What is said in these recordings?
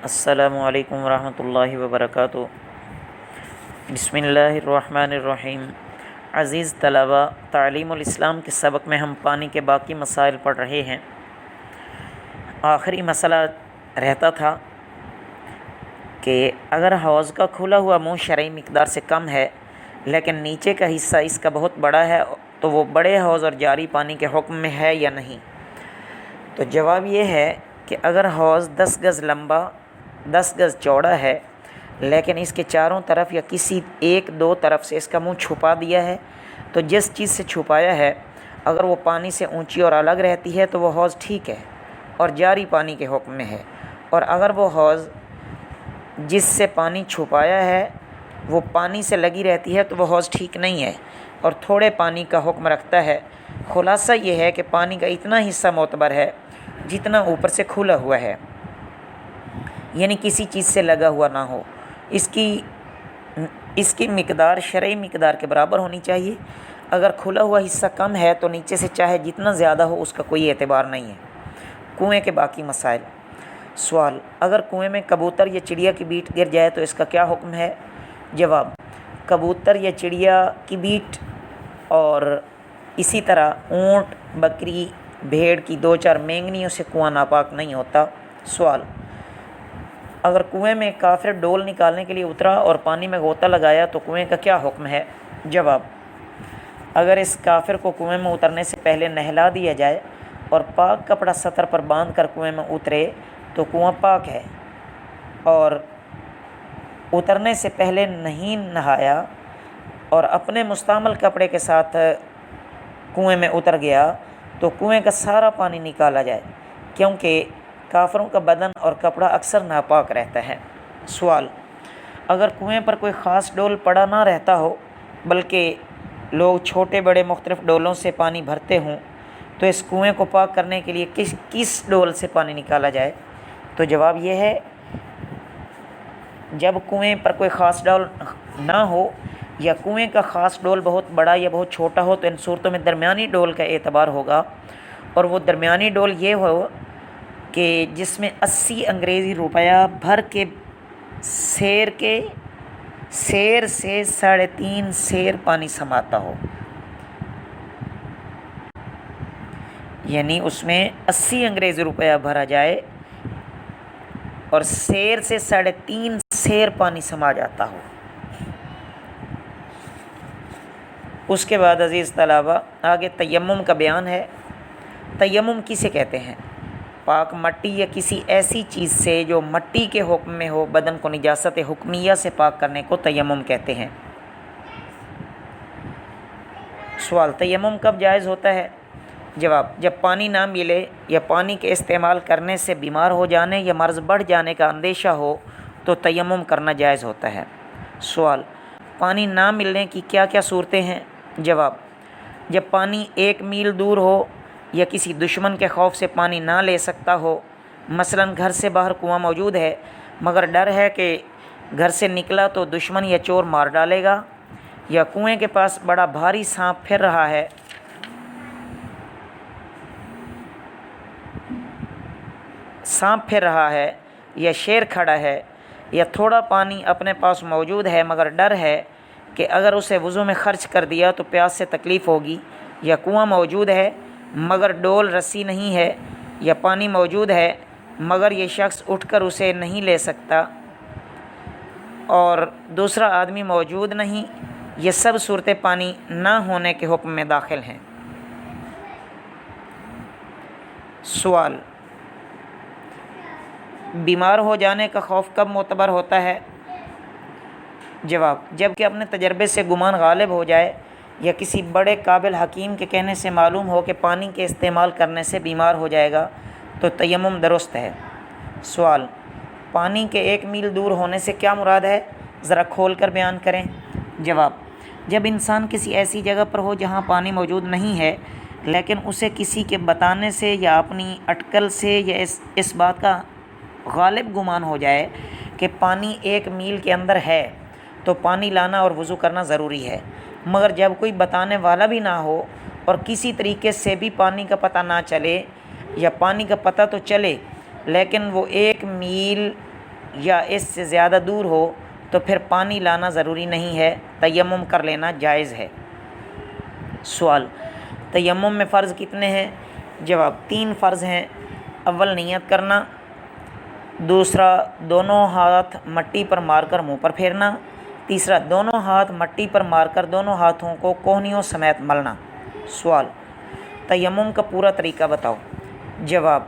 السلام علیکم ورحمۃ اللہ وبرکاتہ۔ بسم اللہ الرحمن الرحیم۔ عزیز طلباء، تعلیم الاسلام کے سبق میں ہم پانی کے باقی مسائل پڑھ رہے ہیں۔ آخری مسئلہ رہتا تھا کہ اگر حوض کا کھلا ہوا منہ شرعی مقدار سے کم ہے لیکن نیچے کا حصہ اس کا بہت بڑا ہے تو وہ بڑے حوض اور جاری پانی کے حکم میں ہے یا نہیں؟ تو جواب یہ ہے کہ اگر حوض 10 گز لمبا 10 گز چوڑا ہے لیکن اس کے چاروں طرف یا کسی ایک دو طرف سے اس کا منہ چھپا دیا ہے تو جس چیز سے چھپایا ہے اگر وہ پانی سے اونچی اور الگ رہتی ہے تو وہ حوض ٹھیک ہے اور جاری پانی کے حکم میں ہے، اور اگر وہ حوض جس سے پانی چھپایا ہے وہ پانی سے لگی رہتی ہے تو وہ حوض ٹھیک نہیں ہے اور تھوڑے پانی کا حکم رکھتا ہے۔ خلاصہ یہ ہے کہ پانی کا اتنا حصہ معتبر ہے جتنا اوپر سے کھلا ہوا ہے، یعنی کسی چیز سے لگا ہوا نہ ہو۔ اس کی مقدار شرعی مقدار کے برابر ہونی چاہیے۔ اگر کھلا ہوا حصہ کم ہے تو نیچے سے چاہے جتنا زیادہ ہو اس کا کوئی اعتبار نہیں ہے۔ کنویں کے باقی مسائل۔ سوال: اگر کنویں میں کبوتر یا چڑیا کی بیٹ گر جائے تو اس کا کیا حکم ہے؟ جواب: کبوتر یا چڑیا کی بیٹ اور اسی طرح اونٹ، بکری، بھیڑ کی 2-4 مینگنیوں سے کنواں ناپاک نہیں ہوتا۔ سوال: اگر کنویں میں کافر ڈول نکالنے کے لیے اترا اور پانی میں غوطہ لگایا تو کنویں کا کیا حکم ہے؟ جواب: اگر اس کافر کو کنویں میں اترنے سے پہلے نہلا دیا جائے اور پاک کپڑا سطر پر باندھ کر کنویں میں اترے تو کنواں پاک ہے، اور اترنے سے پہلے نہیں نہایا اور اپنے مستعمل کپڑے کے ساتھ کنویں میں اتر گیا تو کنویں کا سارا پانی نکالا جائے، کیونکہ کافروں کا بدن اور کپڑا اکثر ناپاک رہتا ہے۔ سوال: اگر کنویں پر کوئی خاص ڈول پڑا نہ رہتا ہو بلکہ لوگ چھوٹے بڑے مختلف ڈولوں سے پانی بھرتے ہوں تو اس کنویں کو پاک کرنے کے لیے کس ڈول سے پانی نکالا جائے؟ تو جواب یہ ہے، جب کنویں پر کوئی خاص ڈول نہ ہو یا کنویں کا خاص ڈول بہت بڑا یا بہت چھوٹا ہو تو ان صورتوں میں درمیانی ڈول کا اعتبار ہوگا، اور وہ درمیانی ڈول یہ ہو کہ جس میں 80 انگریزی روپیہ بھر کے سیر سے 3.5 سیر پانی سماتا ہو، یعنی اس میں 80 انگریزی روپیہ بھرا جائے اور سیر سے 3.5 سیر پانی سما جاتا ہو۔ اس کے بعد عزیز طلباء آگے تیمم کا بیان ہے۔ تیمم کسے کہتے ہیں؟ پاک مٹی یا کسی ایسی چیز سے جو مٹی کے حکم میں ہو بدن کو نجاست حکمیہ سے پاک کرنے کو تیمم کہتے ہیں۔ سوال: تیمم کب جائز ہوتا ہے؟ جواب: جب پانی نہ ملے یا پانی کے استعمال کرنے سے بیمار ہو جانے یا مرض بڑھ جانے کا اندیشہ ہو تو تیمم کرنا جائز ہوتا ہے۔ سوال: پانی نہ ملنے کی کیا کیا صورتیں ہیں؟ جواب: جب پانی 1 میل دور ہو یا کسی دشمن کے خوف سے پانی نہ لے سکتا ہو، مثلا گھر سے باہر کنواں موجود ہے مگر ڈر ہے کہ گھر سے نکلا تو دشمن یا چور مار ڈالے گا، یا کنویں کے پاس بڑا بھاری سانپ پھر رہا ہے یا شیر کھڑا ہے، یا تھوڑا پانی اپنے پاس موجود ہے مگر ڈر ہے کہ اگر اسے وضو میں خرچ کر دیا تو پیاس سے تکلیف ہوگی، یا کنواں موجود ہے مگر ڈول رسی نہیں ہے، یا پانی موجود ہے مگر یہ شخص اٹھ کر اسے نہیں لے سکتا اور دوسرا آدمی موجود نہیں، یہ سب صورتیں پانی نہ ہونے کے حکم میں داخل ہیں۔ سوال: بیمار ہو جانے کا خوف کب معتبر ہوتا ہے؟ جواب: جب کہ اپنے تجربے سے گمان غالب ہو جائے یا کسی بڑے قابل حکیم کے کہنے سے معلوم ہو کہ پانی کے استعمال کرنے سے بیمار ہو جائے گا تو تیمم درست ہے۔ سوال: پانی کے 1 میل دور ہونے سے کیا مراد ہے؟ ذرا کھول کر بیان کریں۔ جواب: جب انسان کسی ایسی جگہ پر ہو جہاں پانی موجود نہیں ہے لیکن اسے کسی کے بتانے سے یا اپنی اٹکل سے یا اس بات کا غالب گمان ہو جائے کہ پانی 1 میل کے اندر ہے تو پانی لانا اور وضو کرنا ضروری ہے، مگر جب کوئی بتانے والا بھی نہ ہو اور کسی طریقے سے بھی پانی کا پتہ نہ چلے یا پانی کا پتہ تو چلے لیکن وہ 1 میل یا اس سے زیادہ دور ہو تو پھر پانی لانا ضروری نہیں ہے، تیمم کر لینا جائز ہے۔ سوال، تیمم میں فرض کتنے ہیں؟ جواب، 3 فرض ہیں۔ اول نیت کرنا، دوسرا دونوں ہاتھ مٹی پر مار کر منہ پر پھیرنا، تیسرا دونوں ہاتھ مٹی پر مار کر دونوں ہاتھوں کو کوہنیوں سمیت ملنا۔ سوال، تیمم کا پورا طریقہ بتاؤ۔ جواب،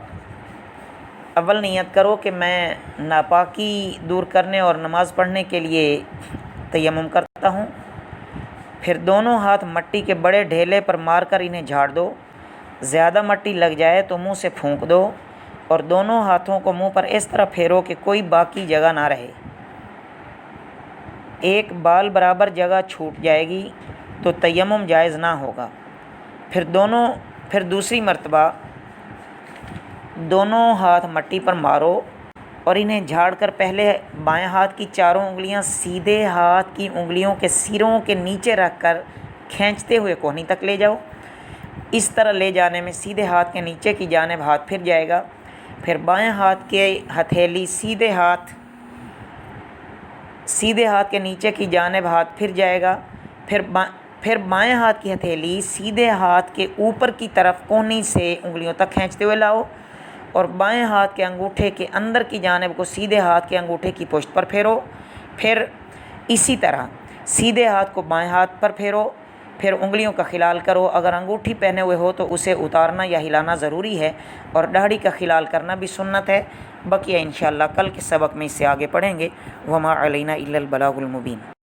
اول نیت کرو کہ میں ناپاکی دور کرنے اور نماز پڑھنے کے لیے تیمم کرتا ہوں، پھر دونوں ہاتھ مٹی کے بڑے ڈھیلے پر مار کر انہیں جھاڑ دو، زیادہ مٹی لگ جائے تو منہ سے پھونک دو اور دونوں ہاتھوں کو منہ پر اس طرح پھیرو کہ کوئی باقی جگہ نہ رہے۔ ایک بال برابر جگہ چھوٹ جائے گی تو تیمم جائز نہ ہوگا۔ پھر دوسری مرتبہ دونوں ہاتھ مٹی پر مارو اور انہیں جھاڑ کر پہلے بائیں ہاتھ کی چاروں انگلیاں سیدھے ہاتھ کی انگلیوں کے سروں کے نیچے رکھ کر کھینچتے ہوئے کوہنی تک لے جاؤ۔ اس طرح لے جانے میں سیدھے ہاتھ کے نیچے کی جانب ہاتھ پھر جائے گا، پھر بائیں ہاتھ کے ہتھیلی سیدھے ہاتھ کے نیچے کی جانب ہاتھ پھر جائے گا، پھر بائیں ہاتھ کی ہتھیلی سیدھے ہاتھ کے اوپر کی طرف کوہنی سے انگلیوں تک کھینچتے ہوئے لاؤ اور بائیں ہاتھ کے انگوٹھے کے اندر کی جانب کو سیدھے ہاتھ کے انگوٹھے کی پشت پر پھیرو، پھر اسی طرح سیدھے ہاتھ کو بائیں ہاتھ پر پھیرو، پھر انگلیوں کا خلال کرو۔ اگر انگوٹھی پہنے ہوئے ہو تو اسے اتارنا یا ہلانا ضروری ہے اور داڑھی کا خلال کرنا بھی سنت ہے۔ بقیہ انشاءاللہ کل کے سبق میں اس سے آگے پڑھیں گے۔ وما علینا الا البلاغ المبین۔